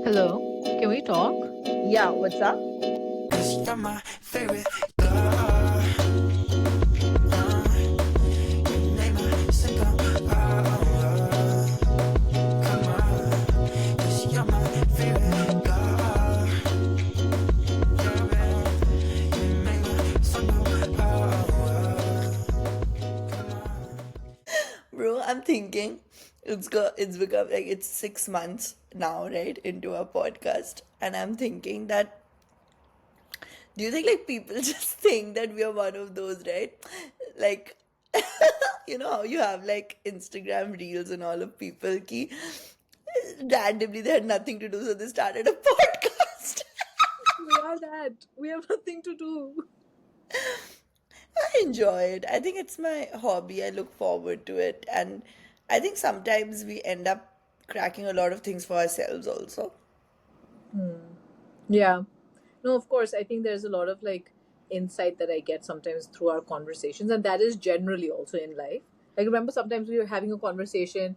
Hello, can we talk? Yeah, what's up? You're my favorite girl. You make my simple come on. 'Cause you're my favorite girl. You make my simple Bro, I'm thinking it's become like it's 6 months now, right, into our podcast. And I'm thinking that do you think like people just think that we are one of those, right? Like you know how you have like Instagram reels and all of people ki randomly they had nothing to do, so they started a podcast. We are that. We have nothing to do. I enjoy it. I think it's my hobby. I look forward to it. And I think sometimes we end up cracking a lot of things for ourselves also. Yeah. No, of course, I think there's a lot of like insight that I get sometimes through our conversations, and that is generally also in life. Like, remember, sometimes we were having a conversation.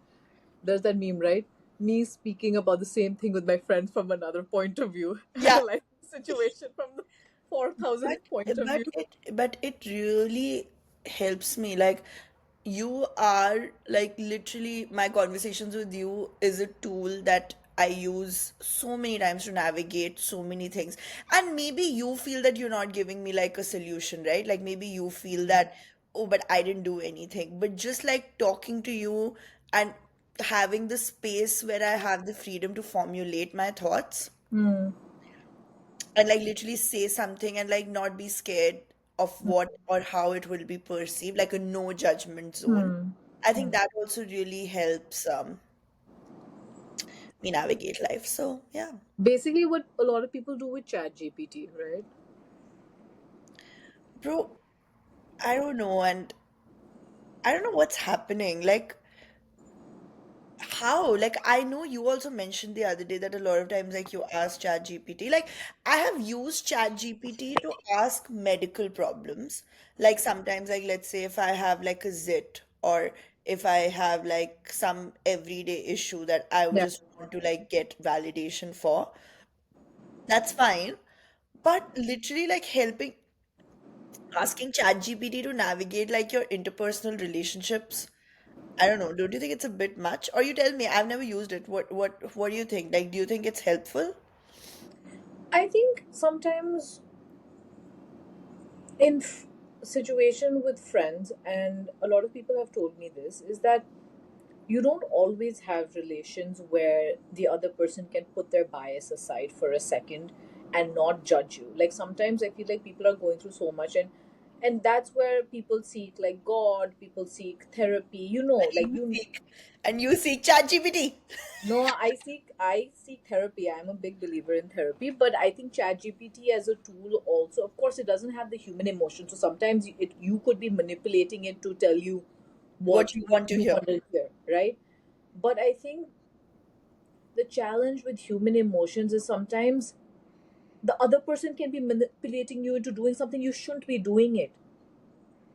There's that meme, right? Me speaking about the same thing with my friends from another point of view, Yeah. analyzing the situation from the 4,000th But point of view. but it really helps me. Like you are like literally my conversations with you is a tool that I use so many times to navigate so many things. And maybe you feel that you're not giving me like a solution, right? Like maybe you feel that, oh, but I didn't do anything. But just like talking to you and having the space where I have the freedom to formulate my thoughts Hmm. and like literally say something and like not be scared of what or how it will be perceived, like a no judgment zone. Hmm. I think that also really helps me navigate life. So yeah. Basically, what a lot of people do with ChatGPT, right? Bro, I don't know, and I don't know what's happening. Like how? Like I know you also mentioned the other day that a lot of times like you ask ChatGPT. Like I have used ChatGPT to ask medical problems. Like sometimes like let's say if I have like a zit or if I have like some everyday issue that I would Yeah. just want to like get validation for, that's fine. But literally like helping asking ChatGPT to navigate like your interpersonal relationships. I don't know. Don't you think it's a bit much? Or you tell me, I've never used it. What do you think? Like, do you think it's helpful? I think sometimes in situation with friends, and a lot of people have told me this, is that you don't always have relations where the other person can put their bias aside for a second and not judge you. Like sometimes I feel like people are going through so much, and that's where people seek like God, people seek therapy, And like you seek and you seek ChatGPT. no, I seek therapy. I'm a big believer in therapy, but I think ChatGPT as a tool also, of course, it doesn't have the human emotion. So sometimes you could be manipulating it to tell you What what you want to you hear. want to hear, right? But I think the challenge with human emotions is sometimes the other person can be manipulating you into doing something you shouldn't be doing it.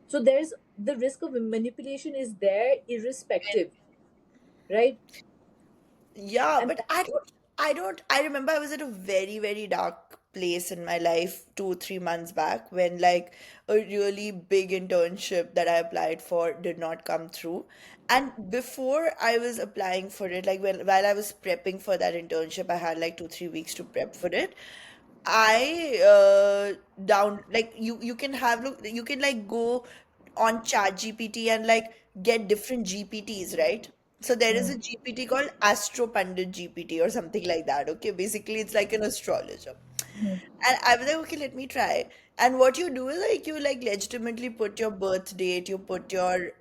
So there's the risk of manipulation is there irrespective, right? Yeah, And but I remember I was at a very, very dark place in my life 2, 3 months back when like a really big internship that I applied for did not come through. And before I was applying for it, like while I was prepping for that internship, I had like 2, 3 weeks to prep for it. I down like you can have look you can like go on Chat GPT and like get different GPTs, right? So there is a GPT called Astro GPT or something like that. Okay, basically it's like an astrologer. And I was like, okay, let me try. And what you do is like you like legitimately put your birth date, you put your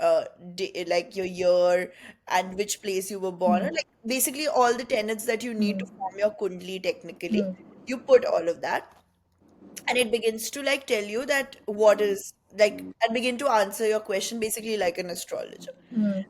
day, like your year and which place you were born, or like basically all the tenets that you need to form your kundli technically. You put all of that and it begins to like tell you that what is like and begin to answer your question basically like an astrologer.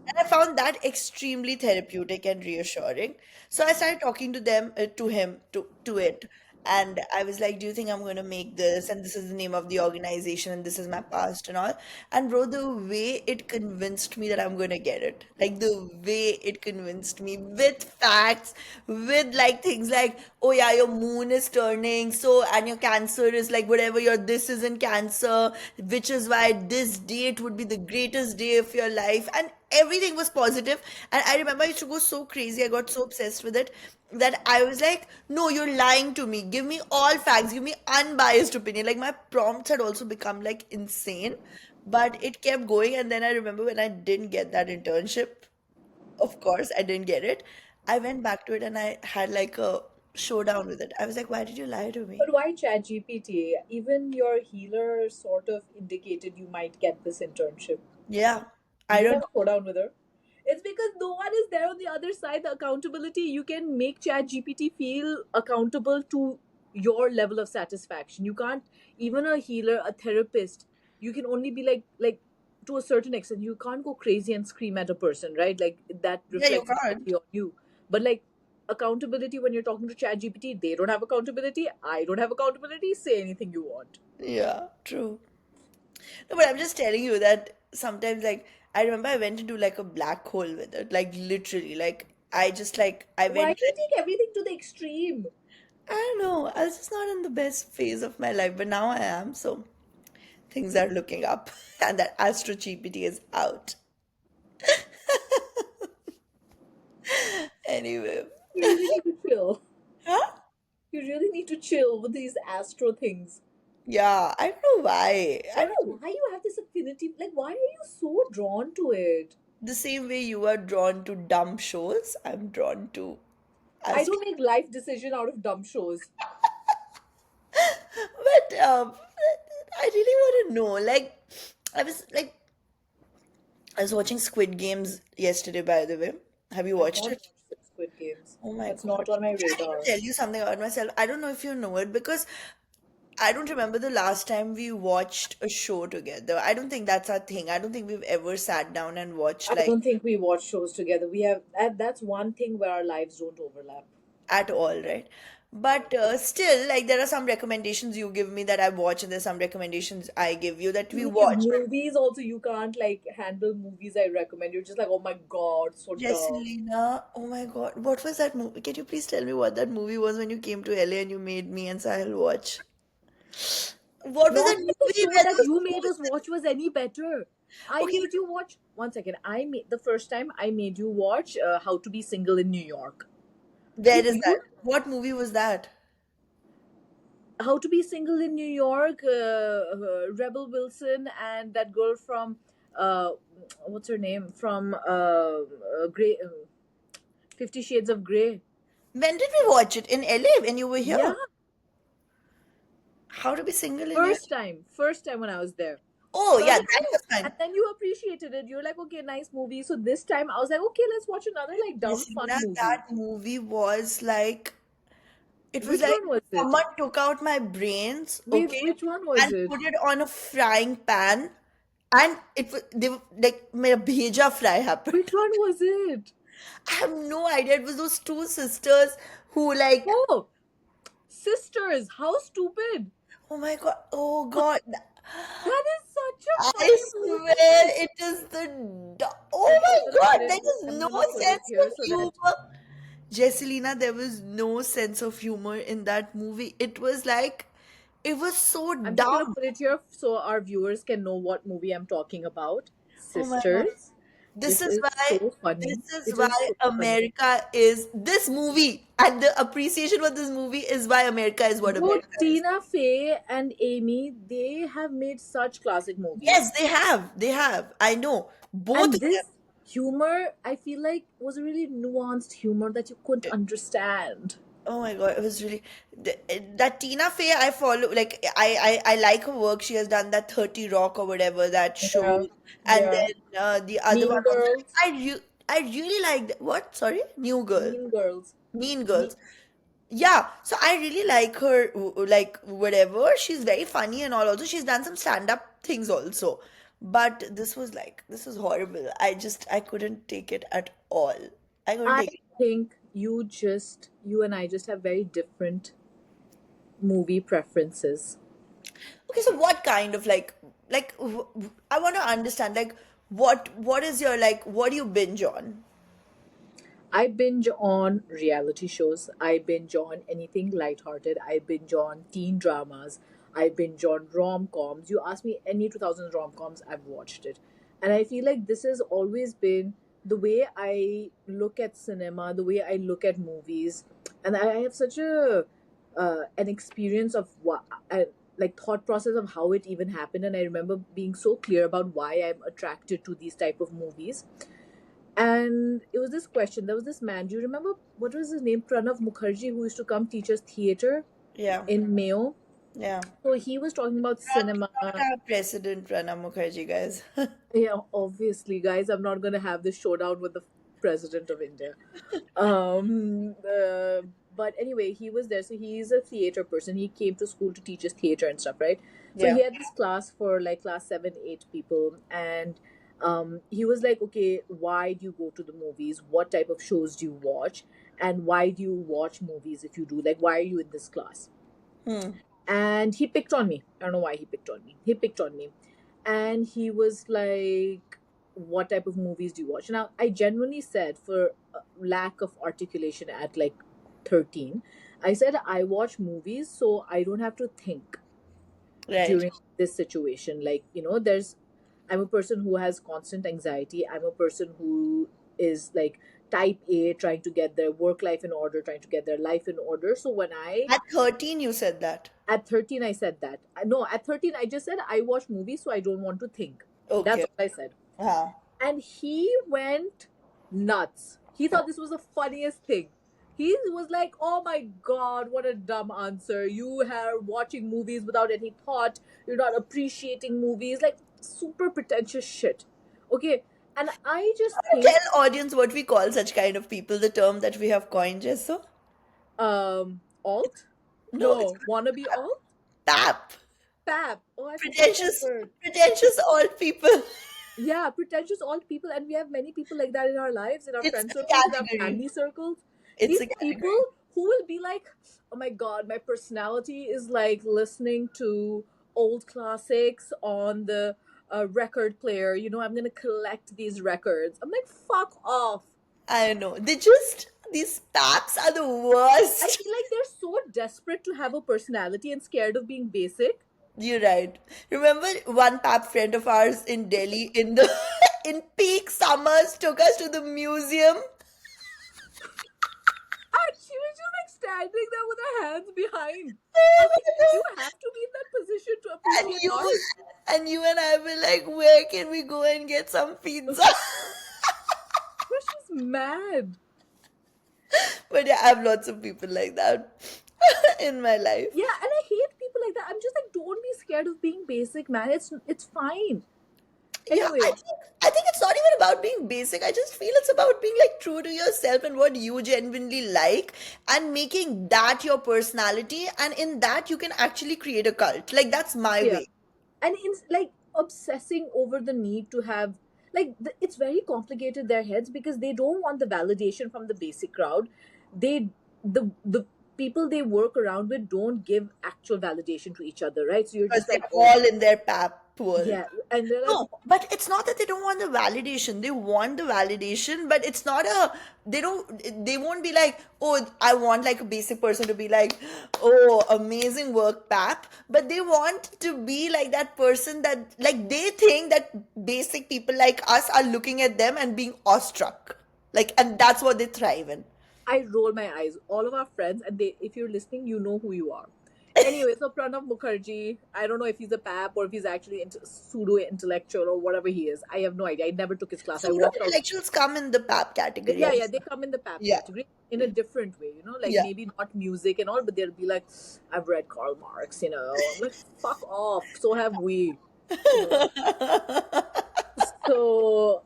And I found that extremely therapeutic and reassuring. So I started talking to them, to him, to it. And I was like, do you think I'm going to make this? And this is the name of the organization, and this is my past and all. And bro, the way it convinced me that I'm going to get it, like the way it convinced me with facts, with like things like, oh yeah, your moon is turning, so, and your cancer is like whatever your this is in cancer, which is why this date would be the greatest day of your life. And everything was positive. And I remember I used to go so crazy. I got so obsessed with it that I was like, no, you're lying to me. Give me all facts. Give me unbiased opinion. Like my prompts had also become like insane, but it kept going. And then I remember when I didn't get that internship, of course, I didn't get it. I went back to it and I had like a showdown with it. I was like, why did you lie to me? But why ChatGPT? Even your healer sort of indicated you might get this internship. Yeah, You I didn't don't have a showdown with her. It's because no one is there on the other side. The accountability, you can make ChatGPT feel accountable to your level of satisfaction. You can't, even a healer, a therapist, you can only be like to a certain extent. You can't go crazy and scream at a person, right? Like that know. Yeah, you reflects can't. badly on you. But like accountability, when you're talking to ChatGPT, they don't have accountability. I don't have accountability. Say anything you want. Yeah, true. No, but I'm just telling you that sometimes, like, I remember I went into like a black hole with it, like, literally. Like, I just, like, I Why went, do you take everything to the extreme? I don't know, I was just not in the best phase of my life, but now I am, so things are looking up, and that Astro GPT is out. Anyway, You really need to chill. huh? You really need to chill with these astro things. Yeah, I don't know why. I I don't don't know know. why you have this affinity. Like, why are you so drawn to it? The same way you are drawn to dumb shows, I'm drawn to I Astro. don't make life decision out of dumb shows. But I really want to know. Like, I was like, I was watching Squid Games yesterday, by the way. Have you I've watched not it? watched Squid Games. Oh my That's God. not on my I need to radar. tell you something about myself. I don't know if you know it because I don't remember the last time we watched a show together. I don't think that's our thing. I don't think we've ever sat down and watched I like don't think we watch shows together. We have that's one thing where our lives don't overlap. at all, right? But still, like there are some recommendations you give me that I watch, and there's some recommendations I give you that we See, watch. movies also you can't like handle movies I recommend. You're just like, oh my god, so dumb. Jesselina, oh my God, what was that movie? Can you please tell me what that movie was when you came to LA and you made me and Sahil watch? What was Not that even the movie show where that those you two made us watch was any better. I okay, made you watch. One second. I made the first time I made you watch How to Be Single in New York. where is that? You What movie was that? How to Be Single in New York. Rebel Wilson and that girl from uh, what's her name from Gray 50 Shades of Grey. When did we watch it? In LA when you were Yeah, here? How to be single in New first time when I was there. Oh So I was yeah, like, that oh, was and fine. then you appreciated it. You're like, okay, nice movie. So this time I was like, okay, let's watch another like dumb fun Jesselina, movie. that movie was like it was Which like one was it? someone took out my brains, Wait, okay, which one was and it? put it on a frying pan, and it was they were like made a bheja fry happen. Which one was it? I have no idea. It was those two sisters who like, Oh, Sisters. How stupid. oh my God, oh God, That is such a I funny swear movie. it is the oh Okay, my God, there is I'm no gonna put it sense here of so that humor. Jesselina, there was no sense of humor in that movie. It was like, it was so I'm just gonna dumb. put it here so our viewers can know what movie I'm talking about. Oh my God. Sisters. This This is is why, so this funny. is It why is so funny. America is this movie, and the appreciation for this movie is why America is what Bro, America is. Tina Fey and Amy, they have made such classic Yes, movies. they have. They have. I know. Both And of them. this humor, I feel like, was a really nuanced humor that you couldn't understand. Oh my God, it was really that Tina Fey I follow like I like her work. She has done that 30 Rock or whatever that show. Yeah, And yeah. then the other one Mean also Girls, I really like what? Sorry? New Girl. Mean Girls. Mean Me- Girls. Yeah, so I really like her like whatever. She's very funny and all also. She's done some stand-up things also. But this was like this is horrible. I couldn't take it at all. I couldn't I take it. think you and I just have very different movie preferences. Okay, so what kind of I want to understand like what is your like what do you binge on? I binge on reality shows. I binge on anything lighthearted. I binge on teen dramas. I binge on rom coms. You ask me any 2000s rom coms, I've watched it. And I feel like this has always been the way I look at cinema, the way I look at movies. And I have such an experience of what, like thought process of how it even happened. And I remember being so clear about why I'm attracted to these type of movies. And it was this question. There was this man. Do you remember what was his name? Pranav Mukherjee, who used to come teach us theater Yeah, in Mayo. yeah. So he was talking about cinema. Not our president, Pranab Mukherjee, guys. Yeah, obviously, guys, I'm not gonna have this showdown with the president of India. Um, uh, but anyway, he was there. So he's a theater person. He came to school to teach us theater and stuff, right? So Yeah. he had this class for like class 7, 8 people, and he was like, okay, why do you go to the movies? What type of shows do you watch? And why do you watch movies if you do? Like, why are you in this class? Hmm. And he picked on me. I don't know why he picked on me. He picked on me, and he was like, what type of movies do you watch? Now I genuinely said, for lack of articulation at like 13, I said I watch movies so I don't have to think Right. during this situation. Like, there's I'm a person who has constant anxiety. I'm a person who is like type A, trying to get their work life in order, trying to get their life in order. So when I At 13, you said that. at 13 I said that. No, at 13 I just said I watch movies so I don't want to think. That's Okay. all I said. Huh. And he went nuts. He thought this was the funniest thing. He was like, oh my god, what a dumb answer. You are watching movies without any thought. You're not appreciating movies. Like, super pretentious shit. Okay. And I just think, Tell audience what we call such kind of people, the term that we have coined, Jesso. alt? No, it's No, wannabe alt? PAP. Pap. Oh, I forgot that Pretentious, word. pretentious old people. Yeah, pretentious alt people, and we have many people like that in our lives, in our It's friend a circles, in our category. family circles. It's These a people category. who will be like, oh my god, my personality is like listening to old classics on the record player. I'm gonna collect these records. I'm like, fuck off. I know. These PAPs are the I worst. feel like they're so desperate to have a personality and scared of being basic. You're right. Remember one PAP friend of ours in Delhi in the in peak summers took us to the museum. And she was just like standing there with her hands behind. I'm like, you Oh have to be in that position to and appreciate art. you and I were like, where can we go and get some pizza? But she's mad. But yeah, I have lots of people like that in my life. Yeah, and I hate people like that. I'm just like, don't be scared of being basic, man. It's fine. Yeah, Anyway, I think it's not even about being basic. I just feel it's about being like true to yourself and what you genuinely like and making that your personality, and in that you can actually create a cult. Like that's my yeah. way. And in like obsessing over the need to have it's very complicated their heads because they don't want the validation from the basic crowd. The people they work around with don't give actual validation to each other, right? So you're Because just like, they're oh, all in their pap world. yeah, and they're like, No, but it's not that they don't want the validation. They want the validation, but it's not they won't be like, oh, I want like a basic person to be like, oh, amazing work, pap. But they want to be like that person that, like, they think that basic people like us are looking at them and being awestruck. Like, and that's what they thrive in. I roll my eyes. All of our friends, and if you're listening, you know who you are. Anyway, so Pranav Mukherjee, I don't know if he's a pap or if he's actually pseudo intellectual or whatever he is. I have no idea. I never took his class. I Pseudo walked out. intellectuals come in the pap category. Yeah, yeah, they come in the pap Yeah, category in a different way, like yeah. maybe not music and all, but they'll be like, I've read Karl Marx. I'm like, fuck off. So have we, you know. So,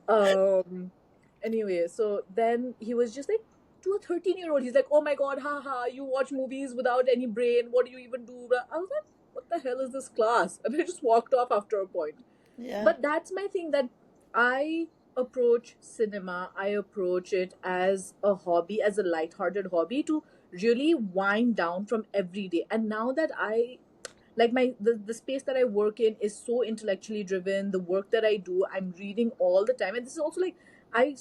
anyway, so then he was just like, to a 13-year-old, he's like, oh my god, haha, you watch movies without any brain. What do you even do? I was like, what the hell is this class? And I just walked off after a point. Yeah. But that's my thing, that I approach cinema, I approach it as a hobby, as a light-hearted hobby, to really wind down from every day. And now that I like the space that I work in is so intellectually driven, the work that I do, I'm reading all the time. And this is also like I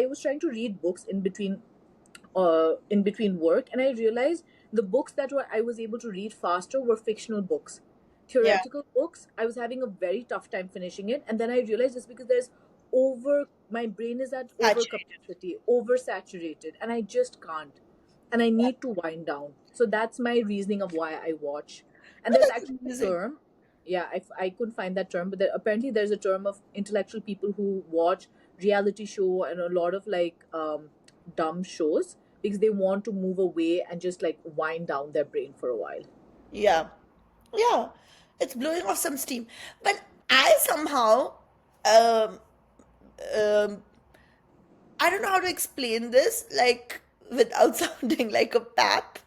was trying to read books in between work, and I realized the books that were I was able to read faster were fictional books. Yeah, Theoretical books, I was having a very tough time finishing it, and then I realized it's because there's over my brain is at saturated. overcapacity, oversaturated, and I just can't. And I need to wind down. So that's my reasoning of why I watch. And No, there's that's actually a amazing. term. Yeah, I couldn't find that term, but apparently there's a term of intellectual people who watch reality show and a lot of like dumb shows because they want to move away and just like wind down their brain for a while. Yeah, yeah, it's blowing off some steam. But I somehow, um, um, I don't know how to explain this, like without sounding like a pap,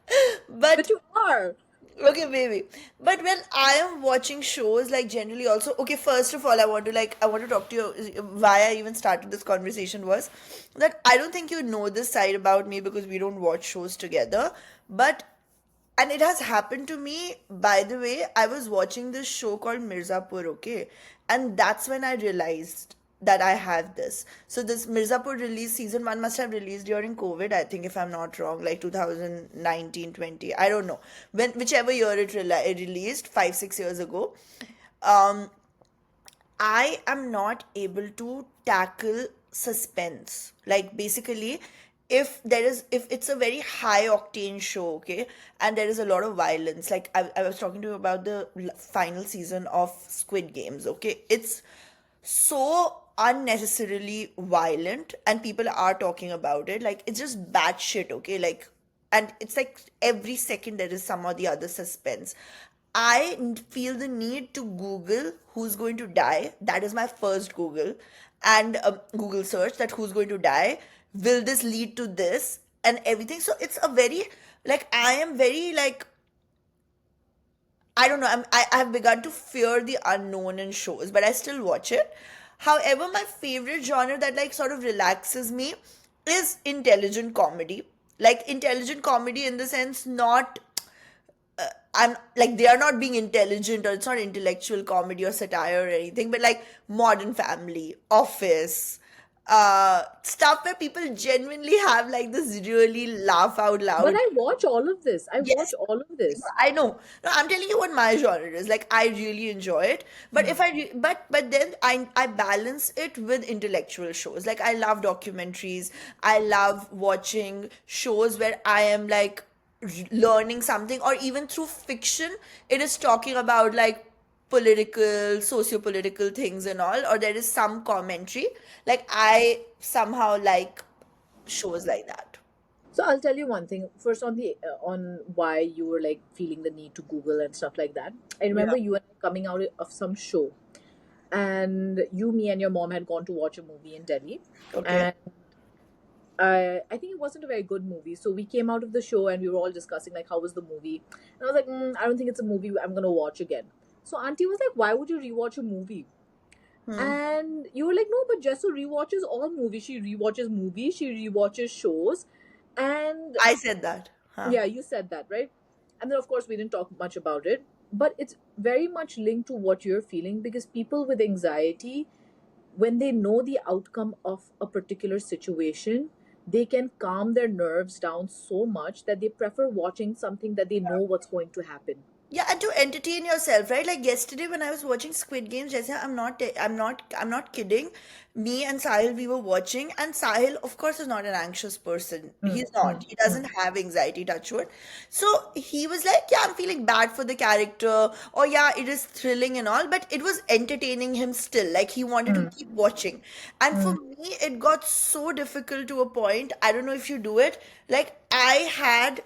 But but you are. okay, maybe. But when I am watching shows, like generally also, okay, first of all, I want to talk to you. Why I even started this conversation was that I don't think you know this side about me because we don't watch shows together. But and it has happened to me, by the way. I was watching this show called Mirzapur, okay? And that's when I realized that I have this. So this Mirzapur release, season 1 must have released during COVID, I think, if I'm not wrong, like 2019, 20. I don't know. Whichever year it released, 5, 6 years ago. Um, I am not able to tackle suspense. Like basically, if it's a very high octane show, okay, and there is a lot of violence. Like I was talking to you about the final season of Squid Games, okay? It's so unnecessarily violent and people are talking about it. Like it's just bad shit, okay? Like and it's like every second there is some or the other suspense. I feel the need to Google who's going to die. That is my first Google. And Google search that who's going to die. Will this lead to this? And everything. So it's a very, like, I am very, like, I don't know. I have begun to fear the unknown in shows, but I still watch it. However, my favorite genre that, like, sort of relaxes me is intelligent comedy. Like, intelligent comedy in the sense, not I'm like they are not being intelligent, or it's not intellectual comedy or satire or anything, but like Modern Family, Office, stuff where people genuinely have like this really laugh out But loud. I watch all of this. I watch Yes, all of this. I know. No, I'm telling you what my genre is. Like I really enjoy it, but if I but then I balance it with intellectual shows. Like I love documentaries. I love watching shows where I am like learning something, or even through fiction, it is talking about like political, socio-political things and all, or there is some commentary. Like I somehow like shows like that. So I'll tell you one thing. First, on why you were like feeling the need to Google and stuff like that. I Yeah. remember you and I coming out of some show, and you, me, and your mom had gone to watch a movie in Delhi, Okay. and I think it wasn't a very good movie. So we came out of the show and we were all discussing like how was the movie, and I was like, I don't think it's a movie I'm gonna watch again. So Auntie was like, why would you rewatch a movie? Hmm. And you were like, no, but Jessel rewatches all movies. She rewatches movies. She rewatches shows, and I said that. Huh. yeah, you said that, right? And then, of course, we didn't talk much about it. But it's very much linked to what you're feeling because people with anxiety, when they know the outcome of a particular situation, they can calm their nerves down so much that they prefer watching something that they know what's going to happen. Yeah, and to entertain yourself, right? Like yesterday when I was watching Squid Games, Jesse, I'm not kidding. Me and Sahil, we were watching, and Sahil, of course, is not an anxious person. Mm, He's not. mm, He mm, doesn't have anxiety, touch wood. So he was like, yeah, I'm feeling bad for the character, or yeah, it is thrilling and all, but it was entertaining him still. Like he wanted to mm, keep watching. And for mm, me, it got so difficult to a point. I don't know if you do it. Like I had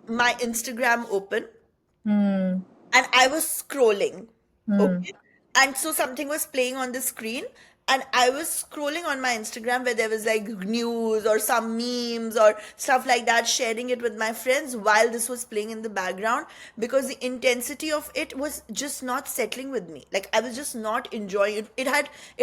my Instagram open and I was scrolling. mm, Okay. And so something was playing on the screen, And I was scrolling on my Instagram where there was like news or some memes or stuff like that, sharing it with my friends while this was playing in the background, because the intensity of it was just not settling with me. Like I was just not enjoying it. It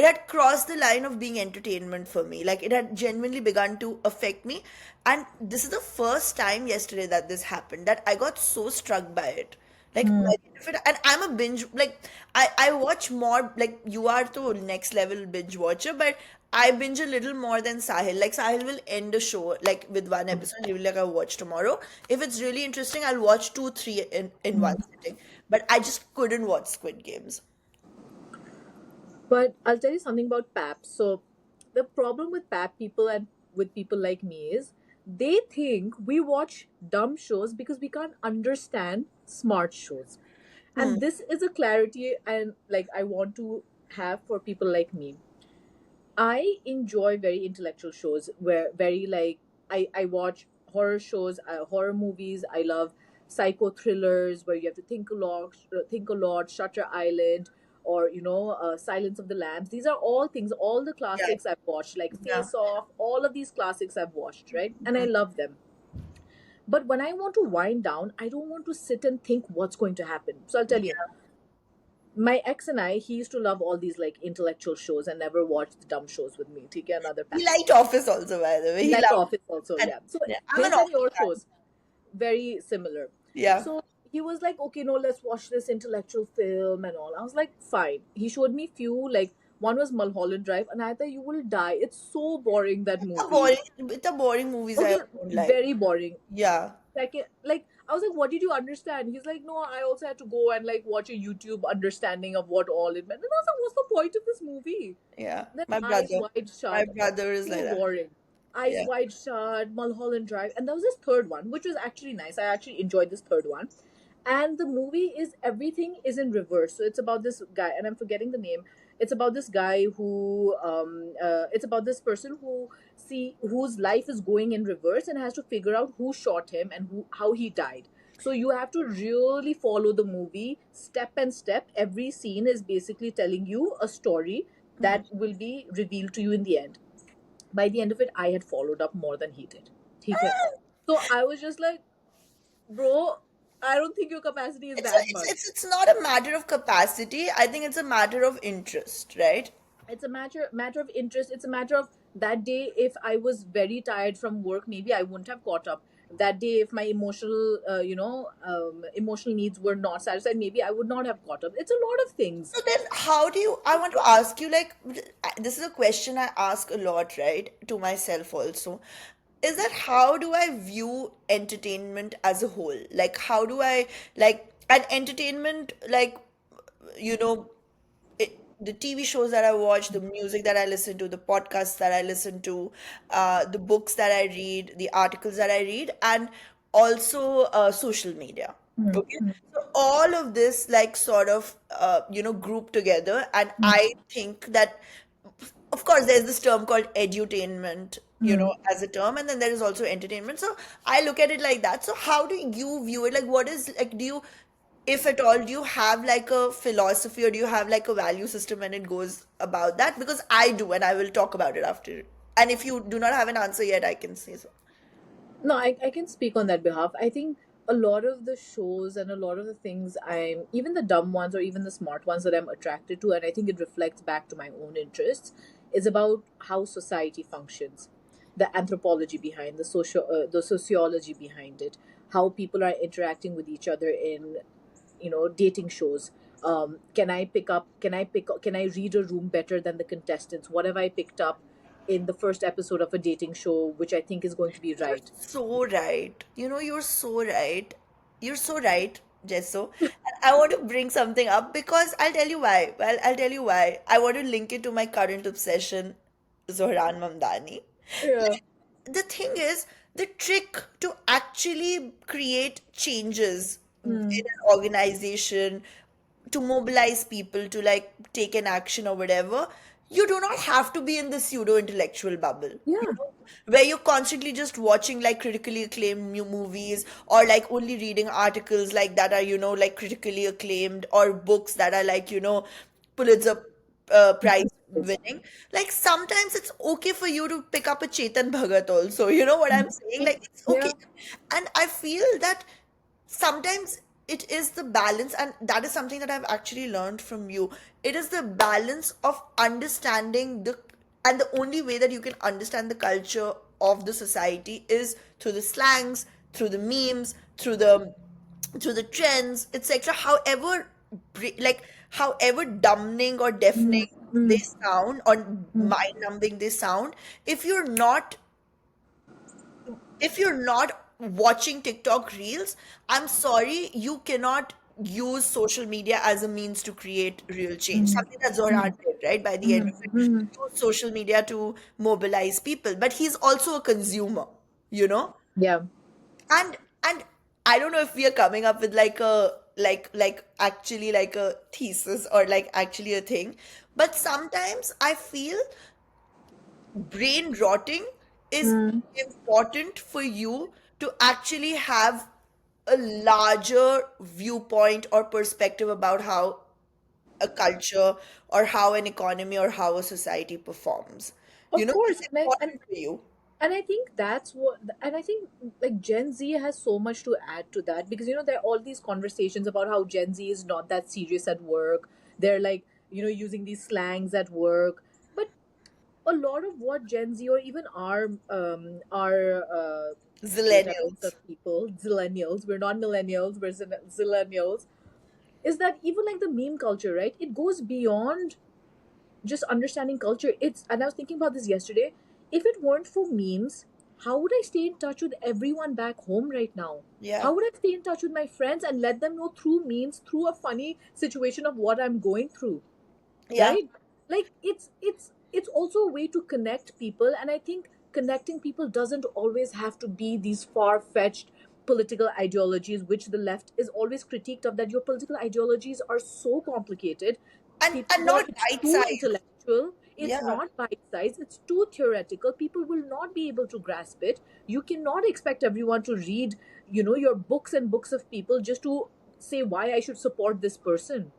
had crossed the line of being entertainment for me. Like it had genuinely begun to affect me. And this is the first time yesterday that this happened, that I got so struck by it. Like by the end of it, and I'm a binge, like I watch more, like you are the next level binge watcher, but I binge a little more than Sahil. Like Sahil will end a show like with one episode, he will like, I'll watch tomorrow. If it's really interesting, I'll watch two, three in one sitting. But I just couldn't watch Squid Games. But I'll tell you something about PAPs. So the problem with PAP people and with people like me is they think we watch dumb shows because we can't understand smart shows. Hmm. And this is a clarity and like I want to have for people like me. I enjoy very intellectual shows where very like I watch horror shows, horror movies. I love psycho thrillers where you have to think a lot. Shutter Island, or Silence of the Lambs. These are all things, all the Yeah, classics I've watched, like yeah. Face Off. All of these classics I've watched, right, and I love them. But when I want to wind down, I don't want to sit and think what's going to happen. So I'll tell you, my ex and I, he used to love all these like intellectual shows and never watch the dumb shows with me. Okay, another He pack. liked Office also, by the way. He He liked loved, Office also, and yeah. So yeah, I'm an his and Office your fan. shows very similar. Yeah. So he was like, okay, no, let's watch this intellectual film and all. I was like, fine. He showed me few, like one was Mulholland Drive, and I thought you will die. It's so boring, that It's a movie. boring, it's a boring movies I Okay, don't like. very boring. Yeah. Second, like I was like, what did you understand? He's like, no, I also had to go and like watch a YouTube understanding of what all it meant. And I was like, what's the point of this movie? Yeah. Then My Eyes brother. Wide My Shut, brother is like so that. boring. Eyes Yeah. Wide Shut, Mulholland Drive, and there was this third one, which was actually nice. I actually enjoyed this third one. And the movie is everything is in reverse. So it's about this guy, and I'm forgetting the name. It's about this guy who, it's about this person whose life is going in reverse and has to figure out who shot him and how he died. So you have to really follow the movie step and step. Every scene is basically telling you a story that will be revealed to you in the end. By the end of it, I had followed up more than he did. Okay. So I was just like, bro, I don't think your capacity is It's a, that it's much. it's it's not a matter of capacity. I think it's a matter of interest, right? It's a matter of interest. It's a matter of that day. If I was very tired from work, maybe I wouldn't have caught up. That day, if my emotional needs were not satisfied, maybe I would not have caught up. It's a lot of things. So then, how do you? I want to ask you, like, this is a question I ask a lot, right, to myself also. Is that how do I view entertainment as a whole? Like, how do I like an entertainment, like, you know, the TV shows that I watch, the music that I listen to, the podcasts that I listen to, the books that I read, the articles that I read, and also social media. Okay. So all of this, like, sort of, group together. And I think that, of course, there's this term called edutainment, as a term, and then there is also entertainment. So I look at it like that. So how do you view it? Like, what is, like, do you, if at all, do you have like a philosophy or do you have like a value system when it goes about that? Because I do, and I will talk about it after. And if you do not have an answer yet, I can say so. No, I can speak on that behalf. I think a lot of the shows and a lot of the things even the dumb ones or even the smart ones that I'm attracted to, and I think it reflects back to my own interests, is about how society functions, the anthropology behind the sociology behind it, how people are interacting with each other in dating shows. Can I read a room better than the contestants? What have I picked up in the first episode of a dating show which I think is going to be You're right? so right. You're so right. You're so right, Jesso. And I want to bring something up because I'll tell you why. Well, I'll tell you why. I want to link it to my current obsession, Zohran Mamdani. Yeah. The thing is, the trick to actually create changes in Hmm. an organization, to mobilize people to like take an action or whatever, you do not have to be in the pseudo intellectual bubble, Yeah. where you're constantly just watching like critically acclaimed new movies, or like only reading articles like that are, like critically acclaimed, or books that are like, Pulitzer prize Yes. winning. Like sometimes it's okay for you to pick up a Chetan Bhagat also. You know what I'm saying? Like it's okay. Yeah. And I feel that sometimes it is the balance, and that is something that I've actually learned from you. It is the balance of understanding the, and the only way that you can understand the culture of the society is through the slangs, through the memes, through the trends, etc. However, like however dumbing or deafening they sound or mind numbing they sound, if you're not if you're not watching TikTok reels, I'm sorry, you cannot use social media as a means to create real change. Something that Zohran did, right? By the end of it, use social media to mobilize people. But he's also a consumer, you know? Yeah. And I don't know if we are coming up with like a like actually like a thesis or like actually a thing. But sometimes I feel brain rotting is important for you to actually have a larger viewpoint or perspective about how a culture or how an economy or how a society performs. You Of know, it's course. important for you. And I think that's what, and I think like Gen Z has so much to add to that, because there are all these conversations about how Gen Z is not that serious at work. They're like, using these slangs at work. But a lot of what Gen Z, or even our generations Zillennials. of people, zillennials, we're not millennials, we're zillennials, is that even like the meme culture, right? It goes beyond just understanding culture. And I was thinking about this yesterday. If it weren't for memes, how would I stay in touch with everyone back home right now? Yeah. How would I stay in touch with my friends and let them know through memes, through a funny situation of what I'm going through? Yeah. Right? Like it's also a way to connect people, and I think connecting people doesn't always have to be these far-fetched political ideologies, which the left is always critiqued of, that your political ideologies are so complicated. People And not thought it's bite too size. intellectual, it's Yeah. not bite-sized, it's too theoretical, people will not be able to grasp it. You cannot expect everyone to read your books and books of people just to say why I should support this person.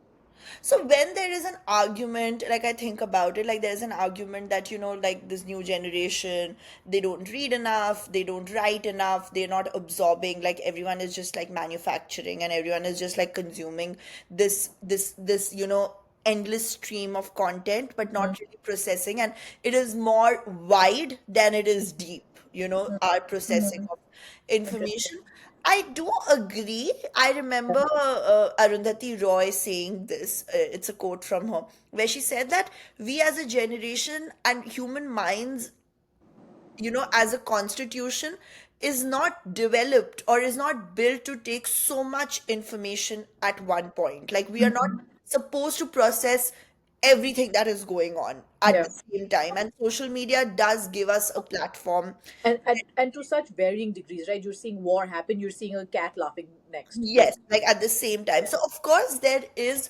So when there is an argument, like I think about it, like there's an argument that, like this new generation, they don't read enough, they don't write enough, they're not absorbing, like everyone is just like manufacturing and everyone is just like consuming this, endless stream of content, but not really processing. And it is more wide than it is deep, our processing of Interesting. information. I do agree. I remember Arundhati Roy saying this. It's a quote from her, where she said that we as a generation and human minds, as a constitution, is not developed or is not built to take so much information at one point. Like, we are not supposed to process everything that is going on at Yeah. the same time. And social media does give us a platform. And to such varying degrees, right? You're seeing war happen, you're seeing a cat laughing next. Yes, like at the same time. Yeah. So of course there is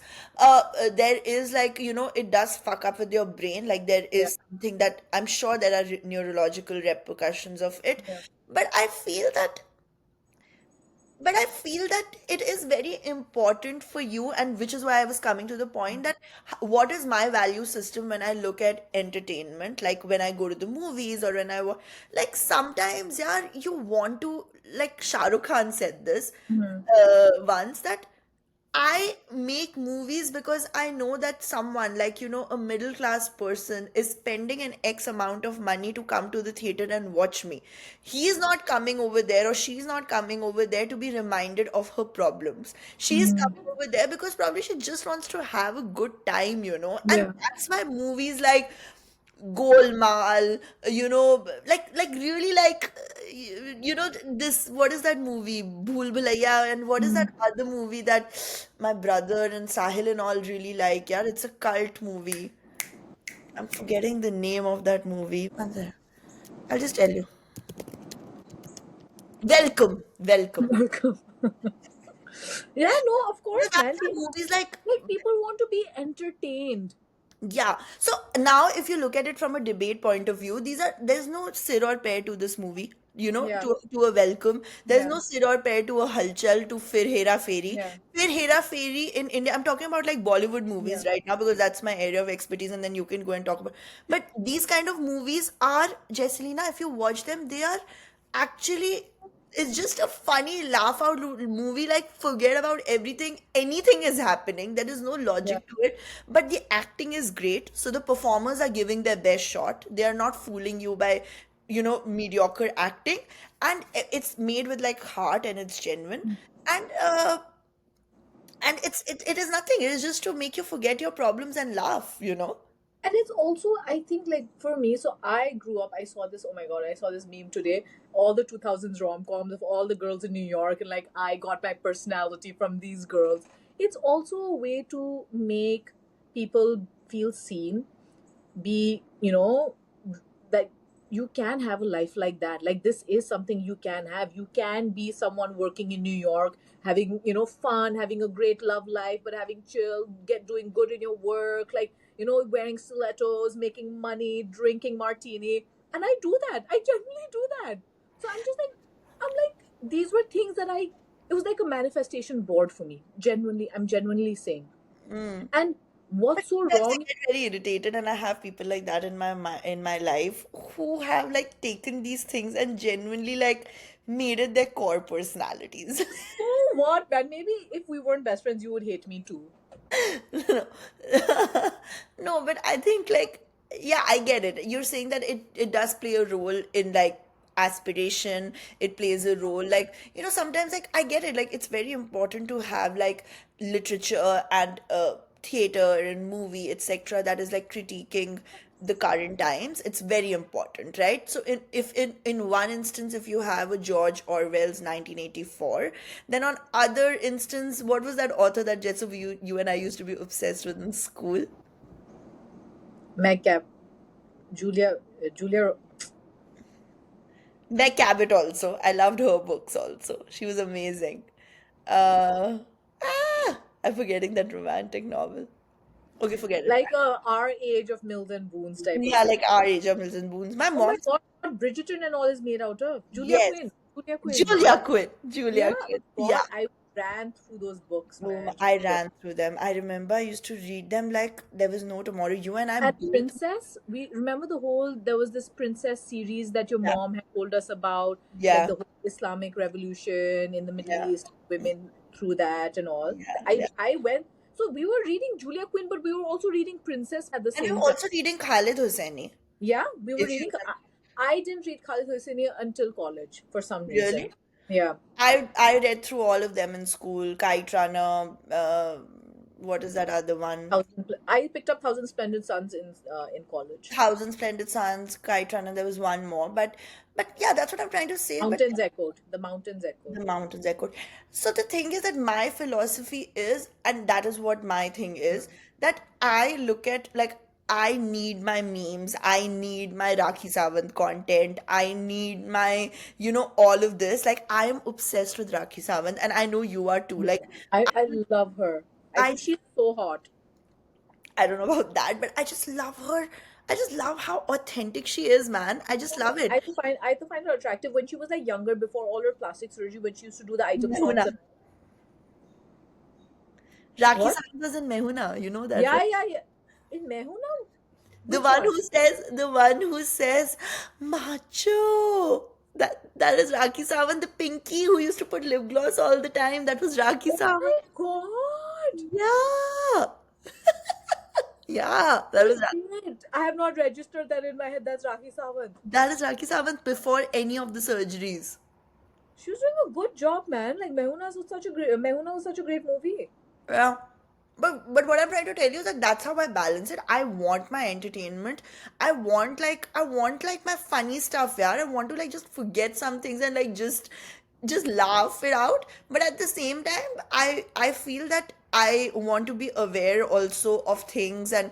like, it does fuck up with your brain. Like there Yeah. is something that I'm sure there are neurological repercussions of it. Yeah. But I feel that but I feel that it is very important for you, and which is why I was coming to the point that what is my value system when I look at entertainment, like when I go to the movies or when like sometimes, yeah, you want to, like Shah Rukh Khan said this once, that I make movies because I know that someone, like, a middle class person is spending an X amount of money to come to the theater and watch me. He is not coming over there, or she's not coming over there to be reminded of her problems. She's coming over there because probably she just wants to have a good time. And Yeah. that's why movies like Golmaal, like really like, this, what is that movie? Bhool Bhulaiya, and what is that other movie that my brother and Sahil and all really like? Yeah, it's a cult movie. I'm forgetting the name of that movie. One second. I'll just tell you. Welcome, welcome. Welcome. Yeah, no, of course, That's man. why movies like, Like people want to be entertained. Yeah. So now if you look at it from a debate point of view, there's no sir or pair to this movie. Yeah, To a welcome. There's yeah, no sir or pair to a halchal, to Fir Hera Fairy. yeah, Fir Hera Fairy in India, I'm talking about like Bollywood yeah. movies right now because that's my area of expertise, and then you can go and talk about. But these kind of movies are, Jesselina, if you watch them, they are actually, it's just a funny laugh out movie. Like, forget about everything, anything is happening, there is no Yeah. logic to it, but the acting is great, so the performers are giving their best shot, they are not fooling you by mediocre acting, and it's made with like heart, and it's genuine, and it is nothing, it is just to make you forget your problems and laugh. And it's also, I think, like for me, so I grew up, I saw this, oh my god, I saw this meme today, all the 2000s rom-coms of all the girls in New York, and like I got my personality from these girls. It's also a way to make people feel seen, be, that you can have a life like that. Like, this is something you can have. You can be someone working in New York, having, fun, having a great love life, but having chill, doing good in your work, like, wearing stilettos, making money, drinking martini. And I do that. I genuinely do that. So I'm like, these were things that it was like a manifestation board for me. Genuinely, I'm genuinely saying. And what's so Sometimes I wrong? get very irritated, and I have people like that in my life who have like taken these things and genuinely like made it their core personalities. So what, man? Maybe if we weren't best friends, you would hate me too. No, no, but I think like, yeah, I get it. You're saying that it does play a role in like aspiration. It plays a role like, sometimes like I get it. Like, it's very important to have like literature and theater and movie, etc., that is like critiquing the current times. It's very important, right? So in one instance, if you have a George Orwell's 1984, then on other instance, what was that author that Jetsu, you and I used to be obsessed with in school? Meg Cap, Julia. Meg Cabot also. I loved her books also. She was amazing. uh I'm forgetting that romantic novel. Okay, forget it. Like our age of Mills and Boons type of Yeah, thing. like our age of Milton Boons. My Oh my mom. god, what Bridgerton and all is made out of. Julia Yes. Quinn. Julia Quinn. Julia Quinn. Julia Yeah, Quinn. Yeah. god, I ran through those books, man. I Jesus. ran through them. I remember I used to read them like there was no tomorrow. You and I And both. Princess, we remember there was this Princess series that your Yeah. mom had told us about, like Yeah. the whole Islamic revolution in the Middle Yeah. East, women through that and all. Yeah. I Yeah. I went, so we were reading Julia Quinn, but we were also reading Princess at the And we were same time. also reading Khalid Hosseini. Yeah, we were If you reading. I didn't read Khalid Hosseini until college for some reason. really, Yeah, I read through all of them in school. Kite Runner. What is that other one? I picked up Thousand Splendid Suns in college. Thousand Splendid Suns, Kite Runner. There was one more, but yeah, that's what I'm trying to say. But Mountains echoed. The mountains echoed. the mountains echoed. So the thing is that my philosophy is, and that is what my thing is, that I look at like I need my memes, I need my Rakhi Sawant content, I need my, all of this. Like, I am obsessed with Rakhi Sawant, and I know you are too. Like, I love her. I I think she's so hot. I don't know about that, but I just love her. I just love how authentic she is, man. I just love it. I had to find her attractive when she was like younger, before all her plastic surgery, when she used to do the item songs Mehuna. and Rakhi what? Sawant was in Mehuna, you know that, Yeah, right? yeah, yeah. In Mehuna, The which one one? who says, macho. That is Rakhi Sawant, the pinky who used to put lip gloss all the time. That was Rakhi Oh Sawant. my god! Yeah. Yeah. That Oh was shit! I have not registered that in my head. That's Rakhi Sawant. Rakhi Sawant before any of the surgeries. She was doing a good job, man. Like Mehuna was such a great movie. Yeah. But what I'm trying to tell you is that that's how I balance it. I want my entertainment. I want like my funny stuff, yeah. I want to like just forget some things and like just laugh it out. But at the same time, I feel that I want to be aware also of things and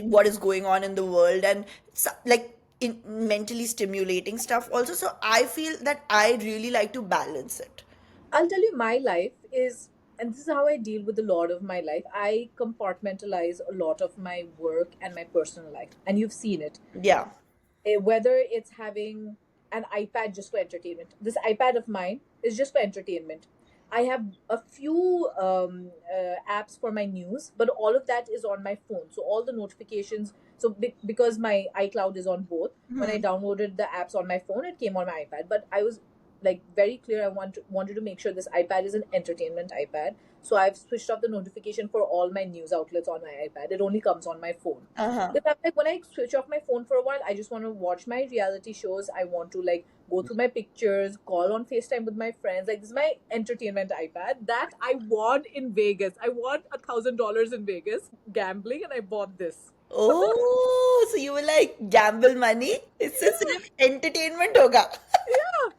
what is going on in the world, and like in mentally stimulating stuff also. So I feel that I really like to balance it. I'll tell you, my life is, and this is how I deal with a lot of my life. I compartmentalize a lot of my work and my personal life, and you've seen it. Yeah. Whether it's having an iPad just for entertainment. This iPad of mine is just for entertainment. I have a few apps for my news, but all of that is on my phone. So all the notifications. So because my iCloud is on both, when I Hmm. downloaded the apps on my phone, it came on my iPad. But I was like very clear. I wanted to make sure this iPad is an entertainment iPad. So I've switched off the notification for all my news outlets on my iPad. It only comes on my phone. Uh-huh. Because I'm like, when I switch off my phone for a while, I just want to watch my reality shows. I want to like go through my pictures, call on FaceTime with my friends. Like, this is my entertainment iPad that I won in Vegas. I won $1,000 in Vegas gambling, and I bought this. Oh, so you were like gamble money? इससे Yeah, सिर्फ entertainment होगा. yeah.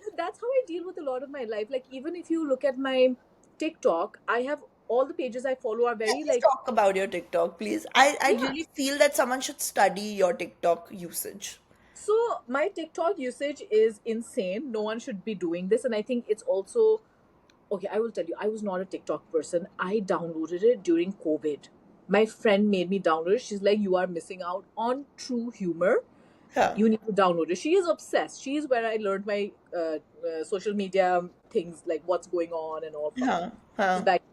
So that's how I deal with a lot of my life. Like, even if you look at my TikTok, I have all the pages I follow are Yeah, very let's like, talk about your TikTok, please. I yeah. really feel that someone should study your TikTok usage. So my TikTok usage is insane. No one should be doing this, and I think it's also okay. I will tell you, I was not a TikTok person. I downloaded it during COVID. My friend made me download it. She's like, "You are missing out on true humor. Huh. You need to download it." She is obsessed. She is where I learned my social media things, like what's going on and all from. Huh. She's Huh. back.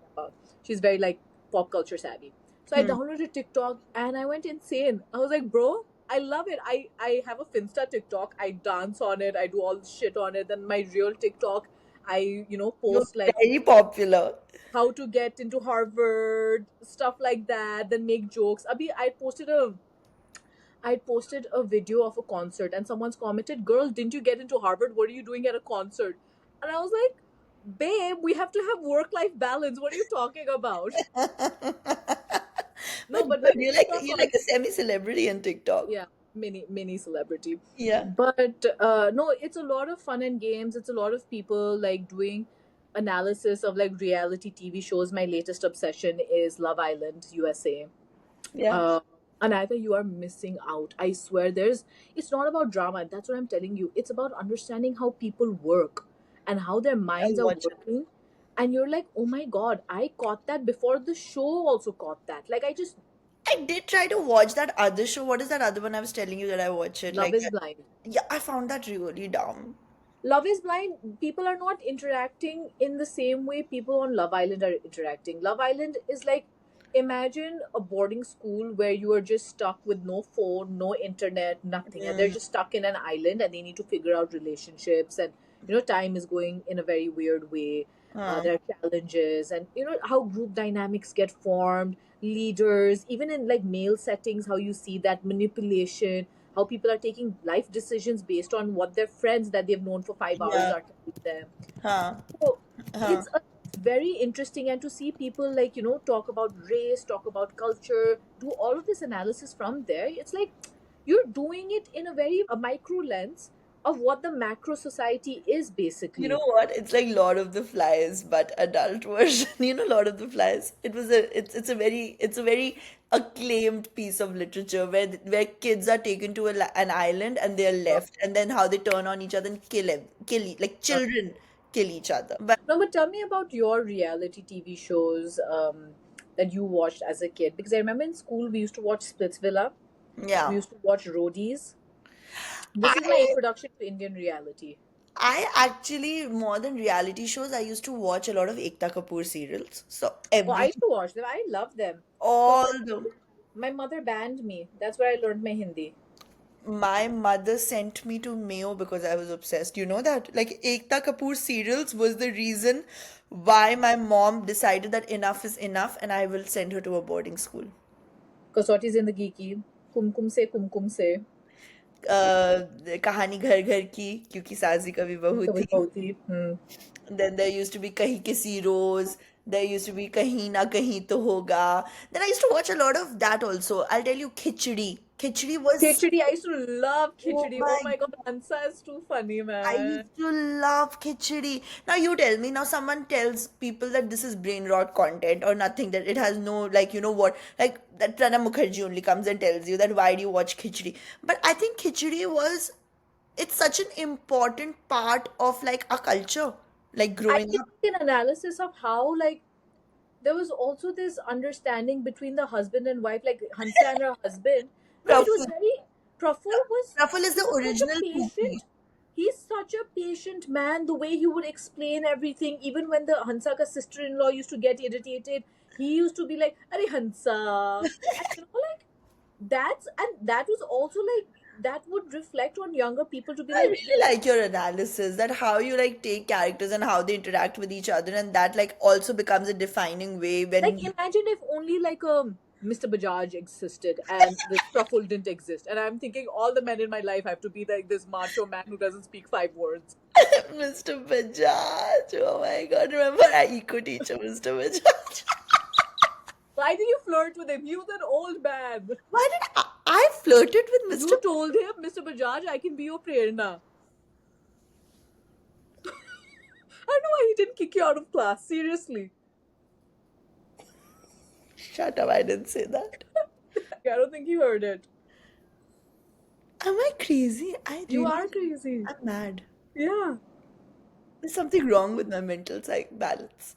She's very like pop culture savvy. So I Hmm. downloaded TikTok and I went insane. I was like, bro, I love it. I have a Finsta TikTok. I dance on it. I do all this shit on it. Then my real TikTok, I You're post like very popular. how to get into Harvard, stuff like that. Then make jokes. Abhi, I posted a video of a concert and someone's commented, "Girl, didn't you get into Harvard? What are you doing at a concert?" And I was like, "Babe, we have to have work-life balance. What are you talking about?" No, but my But you're like TikTok you're like on, a semi-celebrity in TikTok. yeah, mini celebrity. Yeah. But no, it's a lot of fun and games. It's a lot of people like doing analysis of like reality TV shows. My latest obsession is Love Island USA. Yeah. uh, Anahita, you are missing out. I swear, it's not about drama. That's what I'm telling you. It's about understanding how people work and how their minds I'll are watch it. working. And you're like, oh my God, I caught that before the show also caught that. Like, I just, I did try to watch that other show. What is that other one I was telling you that I watch it? Love Like, is Blind. yeah, I found that really dumb. Love is Blind, people are not interacting in the same way people on Love Island are interacting. Love Island is like, imagine a boarding school where you are just stuck with no phone, no internet, nothing. And they're Mm. just stuck in an island and they need to figure out relationships. And, time is going in a very weird way. Huh. There are challenges, and, how group dynamics get formed, leaders, even in like male settings, how you see that manipulation, how people are taking life decisions based on what their friends that they've known for 5 hours Yeah. are telling them. Huh. So Huh. it's very interesting, and to see people like talk about race, talk about culture, do all of this analysis from there. It's like you're doing it in a very a micro lens of what the macro society is You know basically. what? It's like Lord of the Flies, but adult version. You know Lord of the Flies. It's a very acclaimed piece of literature where kids are taken to an island and they're Uh, left, and then how they turn on each other and like uh, children kill each other. no, but tell me about your reality TV shows that you watched as a kid, because I remember in school we used to watch Splitsvilla, we Yeah, used to watch Roadies. This is my I introduction to Indian reality. I actually, more than reality shows, I used to watch a lot of Ekta Kapoor serials. So Oh, I every used to watch them. I love them. But all the my mother banned me. That's where I learned my Hindi. my mother sent me to Mayo because I was obsessed. You know that? Like Ekta Kapoor serials was the reason why my mom decided that enough is enough and I will send her to a boarding school. Kasauti Zindagi Ki, Kumkum Se Kumkum Se, कहानी घर घर की क्योंकि सासी कभी बहू Kabhi थी. Bahu Thi. Then there used to be Kahi Kisi Rose. There used to be Kahi Na Kahi To Hoga. Then I used to watch a lot of that also. I'll tell you Khichdi. Khichdi was, Khichdi. I used to love oh Khichdi. Oh my, my god, Hansa is too funny, I man. used to love Khichdi. Now you tell me, now someone tells people that this is brain rot content or nothing, that it has no, like, you know what, like that Pranab Mukherjee only comes and tells you that why do you watch Khichdi? But I think Khichdi was, it's such an important part of like our culture. like I growing did up. an analysis of how like there was also this understanding between the husband and wife, like Hansa and her husband. No, it was Praful. very. Praful was Praful is he the was such a original Pookie. patient. He's such a patient man. The way he would explain everything, even when the Hansa ka sister-in-law used to get irritated, he used to be like, "Arey Hansa," and like that was also like that would reflect on younger people to be I like, really like your analysis that how you like take characters and how they interact with each other, and that like also becomes a defining way when like imagine if only like Mr. Bajaj existed and this Praful didn't exist. And I'm thinking all the men in my life have to be like this macho man who doesn't speak 5 words. Mr. Bajaj. Oh my God! Remember our eco teacher, Mr. Bajaj. Why did you flirt with him? He was an old man. Why did I flirted with Mr. You told him, Mr. Bajaj, I can be your prerna. I don't know why he didn't kick you out of class. Seriously. Shut up! I didn't say that. I don't think he heard it. Am I crazy? I You really, are crazy. I'm mad. Yeah. There's something wrong with my mental balance.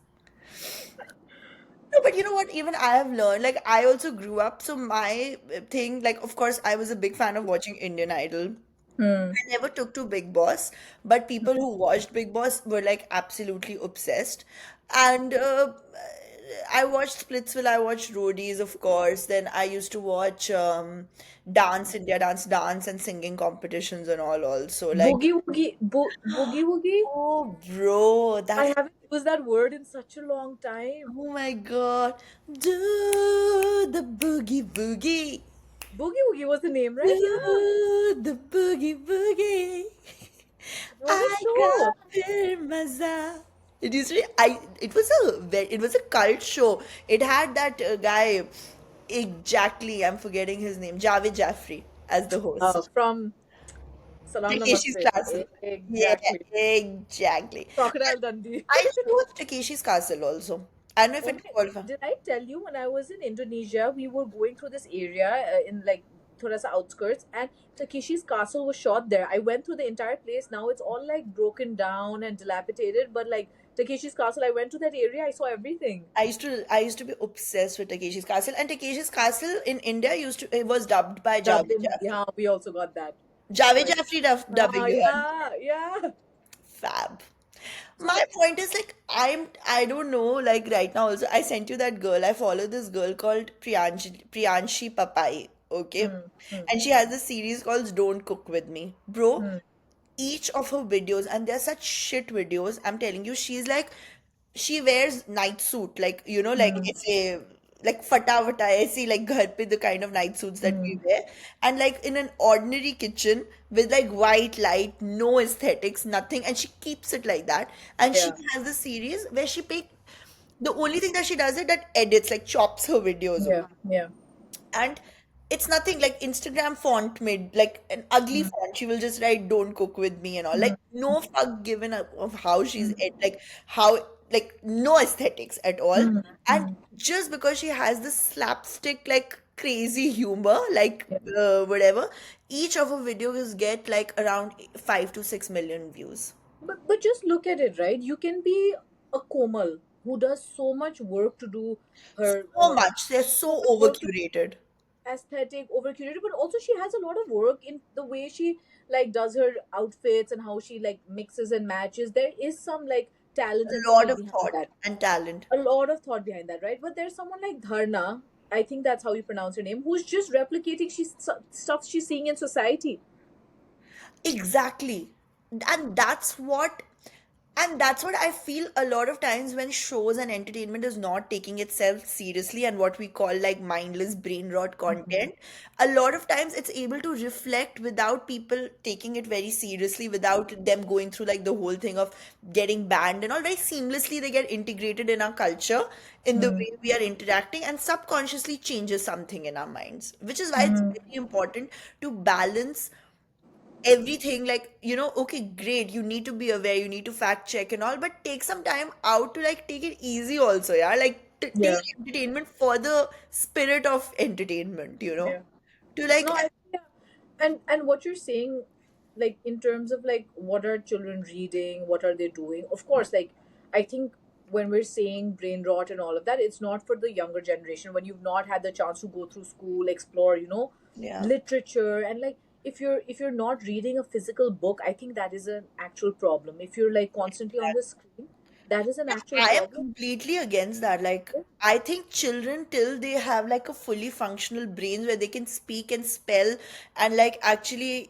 No, but you know what? Even I have learned, like, I also grew up. So, my thing, like, of course, I was a big fan of watching Indian Idol. Hmm. I never took to Big Boss, but people who watched Big Boss were like absolutely obsessed. And I watched Splitsville, I watched Roadies, of course. Then I used to watch Dance India, Dance, and singing competitions and all also. Like, Boogie woogie. Boogie woogie? oh, bro, I that haven't used that word in such a long time. Oh my God. Do the boogie boogie. Boogie Woogie was the name, right? Yeah. Do the boogie boogie. It was a I show. got fir maza. It used to be, it was a cult show. It had that guy exactly, I'm forgetting his name, Javed Jaffrey as the host. From Salam Takeshi's Namaste. Castle. Yeah, Exactly. exactly. Crocodile Dundee. I used to watch Takeshi's Castle also. I don't know if Oh it my, qualifies. did I tell you when I was in Indonesia, we were going through this area in like thoda sa outskirts, and Takeshi's castle was shot there. I went through the entire place. Now it's all like broken down and dilapidated, but like Takeshi's castle, I went to that area, I saw everything. I used to be obsessed with Takeshi's Castle, and Takeshi's Castle in India used to it was dubbed by Dubbed Javed in, Jaffrey. yeah, we also got that. Javed But Jaffrey dubbing you had. yeah, yeah. Fab. So My point is like I don't know like right now also I sent you that girl. I follow this girl called Priyanshi Papai. Okay, hmm, hmm, and she has this series called Don't Cook With Me, bro. hmm. Each of her videos, and they're such shit videos, I'm telling you, she's like she wears night suit, like like Hmm, it's a like fata vata aisi like ghar pe the kind of night suits that we hmm. wear, and like in an ordinary kitchen with like white light, no aesthetics, nothing, and she keeps it like that. And she Yeah, has this series where the only thing that she does is that edits, like chops her videos, yeah, yeah. and it's nothing like Instagram font made like an ugly Hmm, font. She will just write "Don't cook with me" and all. hmm, Like no fuck given up of how she's hmm, like how like no aesthetics at all. hmm, And hmm. just because she has this slapstick like crazy humor, like Yeah. whatever, each of her videos get like around 5 to 6 million views. But just look at it, right? You can be a Komal who does so much work to do her So much. They're so so much over work to curated. aesthetic, over curated, but also she has a lot of work in the way she like does her outfits and how she like mixes and matches. There is some like talent and A lot skill of behind thought that. and talent. A lot of thought behind that, right? But there's someone like Dharna, I think that's how you pronounce her name, who's just replicating stuff she's seeing in society. Exactly. And that's what I feel a lot of times when shows and entertainment is not taking itself seriously, and what we call like mindless brain rot content. A lot of times it's able to reflect without people taking it very seriously, without them going through like the whole thing of getting banned and all. Very seamlessly they get integrated in our culture, in the Mm, way we are interacting, and subconsciously changes something in our minds, which is why it's mm, very important to balance everything. Like okay, great, you need to be aware, you need to fact check and all, but take some time out to like take it easy also, yeah, like take yeah, entertainment for the spirit of entertainment, yeah. to like No, I yeah. And what you're saying. like in terms of like what are children reading, what are they doing, of course, like I think when we're saying brain rot and all of that, it's not for the younger generation when you've not had the chance to go through school, explore, Yeah. literature, and like if you're not reading a physical book, I think that is an actual problem. If you're like constantly on the screen, that is an actual I am problem. completely against that. Like, I think children, till they have like a fully functional brains where they can speak and spell and like actually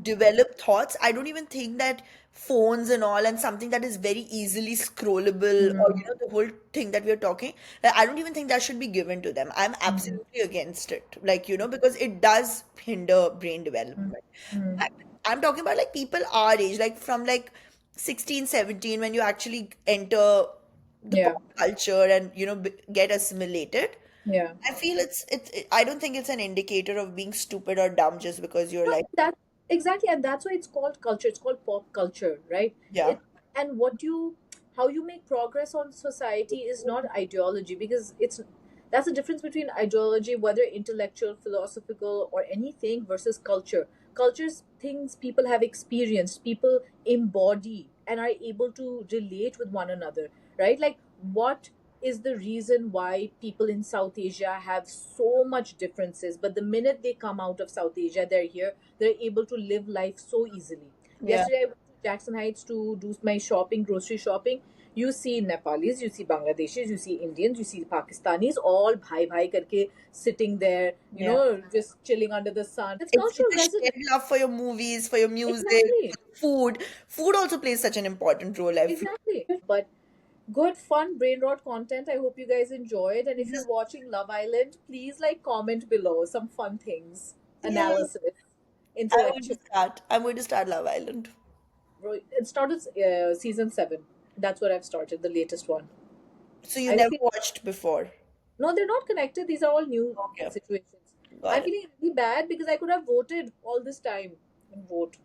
develop thoughts, I don't even think that phones and all and something that is very easily scrollable, or Mm-hmm. the whole thing that we're talking, like, I don't even think that should be given to them. I'm Mm-hmm. absolutely against it. Like, because it does hinder brain development. Mm-hmm. I'm talking about like people our age, like from like 16, 17, when you actually enter the Yeah. pop culture and get assimilated. Yeah. I feel I don't think it's an indicator of being stupid or dumb just because you're No, like, that exactly, and that's why it's called culture. It's called pop culture, right? yeah, It and what you how you make progress on society is not ideology, because it's that's the difference between ideology, whether intellectual, philosophical, or anything, versus culture. Culture's things people have experienced, people embody and are able to relate with one another, right? Like what is the reason why people in South Asia have so much differences, but the minute they come out of South Asia, they're here, they're able to live life so easily. yeah. Yesterday, I went to Jackson Heights to do my shopping, grocery shopping. You see Nepalis, you see Bangladeshis, you see Indians, you see Pakistanis, all bhai bhai karke sitting there, Yeah. just chilling under the sun. It's It's cultural a resonance. shared love for your movies, for your music, Exactly. for food. Food also plays such an important role. I feel. Exactly. But good, fun, brain rot content. I hope you guys enjoyed. And if you're Just, watching Love Island, please like comment below some fun things, yeah, analysis, intellectual. I'm going to start Love Island. It started season 7. That's what I've started, the latest one. So you I never feel watched before. no, they're not connected. These are all new Okay, situations. I'm got it. feeling really bad because I could have voted all this time and vote.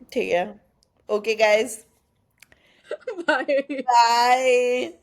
Okay, yeah. Okay, guys. Bye. Bye.